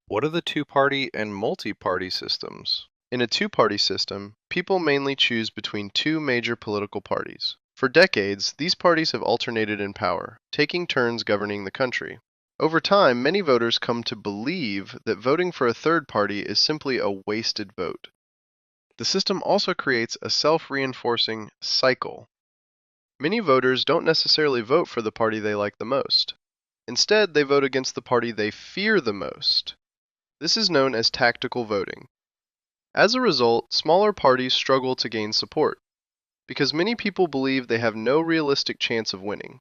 What are the two-party and multi-party systems? In a two-party system, people mainly choose between two major political parties. For decades, these parties have alternated in power, taking turns governing the country. Over time, many voters come to believe that voting for a third party is simply a wasted vote. The system also creates a self-reinforcing cycle. Many voters don't necessarily vote for the party they like the most. Instead, they vote against the party they fear the most. This is known as tactical voting. As a result, smaller parties struggle to gain support, because many people believe they have no realistic chance of winning.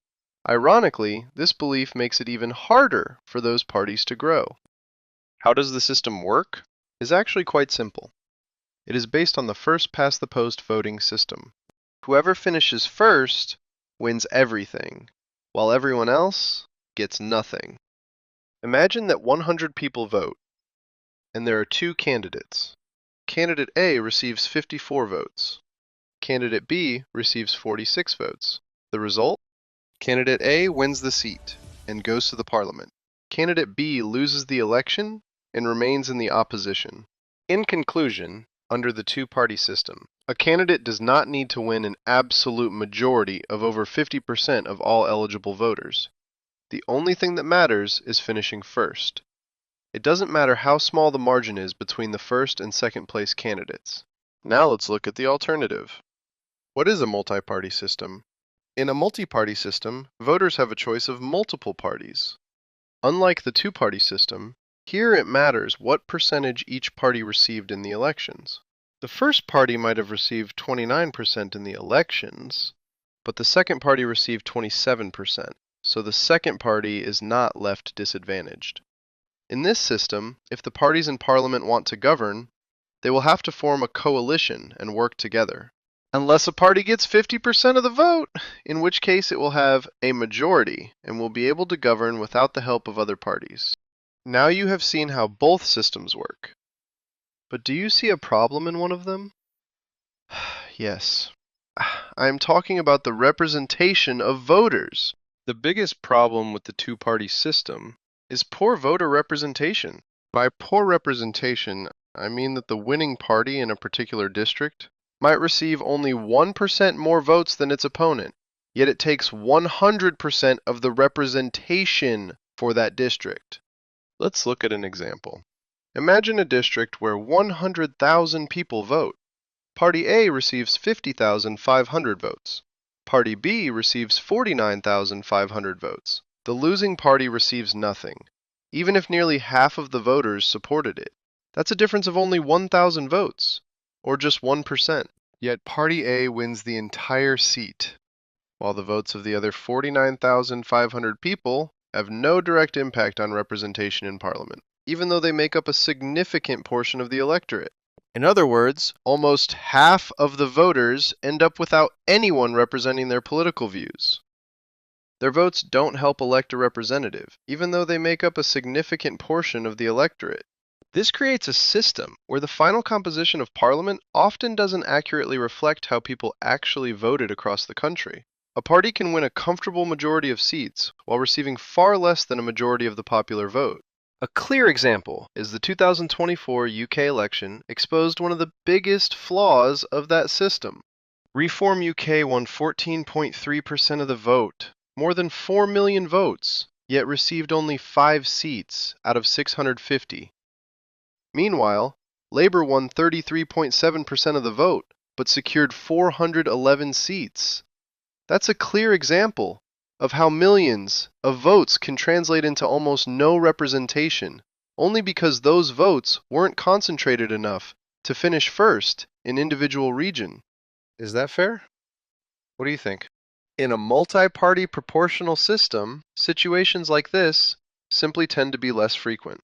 Ironically, this belief makes it even harder for those parties to grow. How does the system work? It is actually quite simple. It is based on the first-past-the-post voting system. Whoever finishes first wins everything, while everyone else gets nothing. Imagine that 100 people vote, and there are two candidates. Candidate A receives 54 votes. Candidate B receives 46 votes. The result? Candidate A wins the seat and goes to the parliament. Candidate B loses the election and remains in the opposition. In conclusion, under the two-party system, a candidate does not need to win an absolute majority of over 50% of all eligible voters. The only thing that matters is finishing first. It doesn't matter how small the margin is between the first and second place candidates. Now let's look at the alternative. What is a multi-party system? In a multi-party system, voters have a choice of multiple parties. Unlike the two-party system, here it matters what percentage each party received in the elections. The first party might have received 29% in the elections, but the second party received 27%, so the second party is not left disadvantaged. In this system, if the parties in Parliament want to govern, they will have to form a coalition and work together. Unless a party gets 50% of the vote, in which case it will have a majority and will be able to govern without the help of other parties. Now you have seen how both systems work. But do you see a problem in one of them? Yes. I am talking about the representation of voters. The biggest problem with the two-party system is poor voter representation. By poor representation, I mean that the winning party in a particular district might receive only 1% more votes than its opponent, yet it takes 100% of the representation for that district. Let's look at an example. Imagine a district where 100,000 people vote. Party A receives 50,500 votes. Party B receives 49,500 votes. The losing party receives nothing, even if nearly half of the voters supported it. That's a difference of only 1,000 votes, or just 1%. Yet Party A wins the entire seat, while the votes of the other 49,500 people have no direct impact on representation in Parliament, even though they make up a significant portion of the electorate. In other words, almost half of the voters end up without anyone representing their political views. Their votes don't help elect a representative, even though they make up a significant portion of the electorate. This creates a system where the final composition of Parliament often doesn't accurately reflect how people actually voted across the country. A party can win a comfortable majority of seats while receiving far less than a majority of the popular vote. A clear example is the 2024 UK election exposed one of the biggest flaws of that system. Reform UK won 14.3% of the vote, more than 4 million votes, yet received only 5 seats out of 650. Meanwhile, Labour won 33.7% of the vote, but secured 411 seats. That's a clear example of how millions of votes can translate into almost no representation, only because those votes weren't concentrated enough to finish first in individual region. Is that fair? What do you think? In a multi-party proportional system, situations like this simply tend to be less frequent.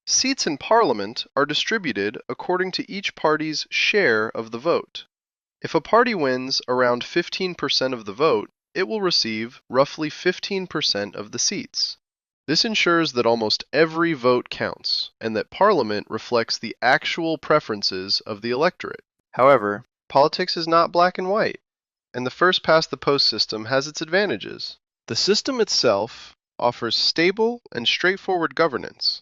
Seats in Parliament are distributed according to each party's share of the vote. If a party wins around 15% of the vote, it will receive roughly 15% of the seats. This ensures that almost every vote counts, and that Parliament reflects the actual preferences of the electorate. However, politics is not black and white, and the first-past-the-post system has its advantages. The system itself offers stable and straightforward governance.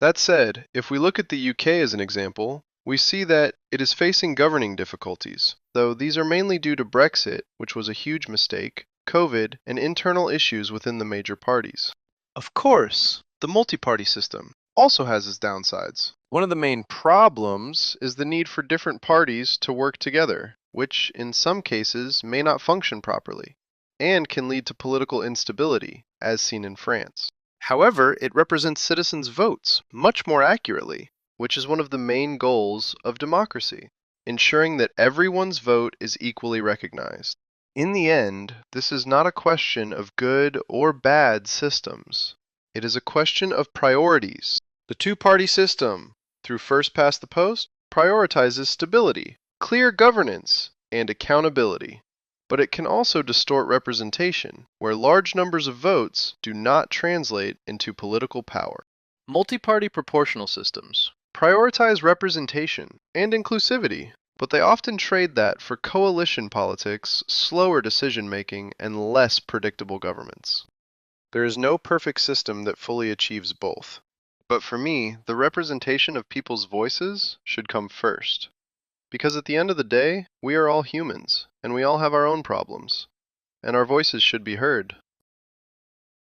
That said, if we look at the UK as an example, we see that it is facing governing difficulties, though these are mainly due to Brexit, which was a huge mistake, COVID, and internal issues within the major parties. Of course, the multi-party system also has its downsides. One of the main problems is the need for different parties to work together, which in some cases may not function properly, and can lead to political instability, as seen in France. However, it represents citizens' votes much more accurately, which is one of the main goals of democracy, ensuring that everyone's vote is equally recognized. In the end, this is not a question of good or bad systems. It is a question of priorities. The two-party system, through first past the post, prioritizes stability, clear governance, and accountability. But it can also distort representation, where large numbers of votes do not translate into political power. Multi-party proportional systems prioritize representation and inclusivity, but they often trade that for coalition politics, slower decision-making, and less predictable governments. There is no perfect system that fully achieves both. But for me, the representation of people's voices should come first. Because at the end of the day, we are all humans, and we all have our own problems, and our voices should be heard.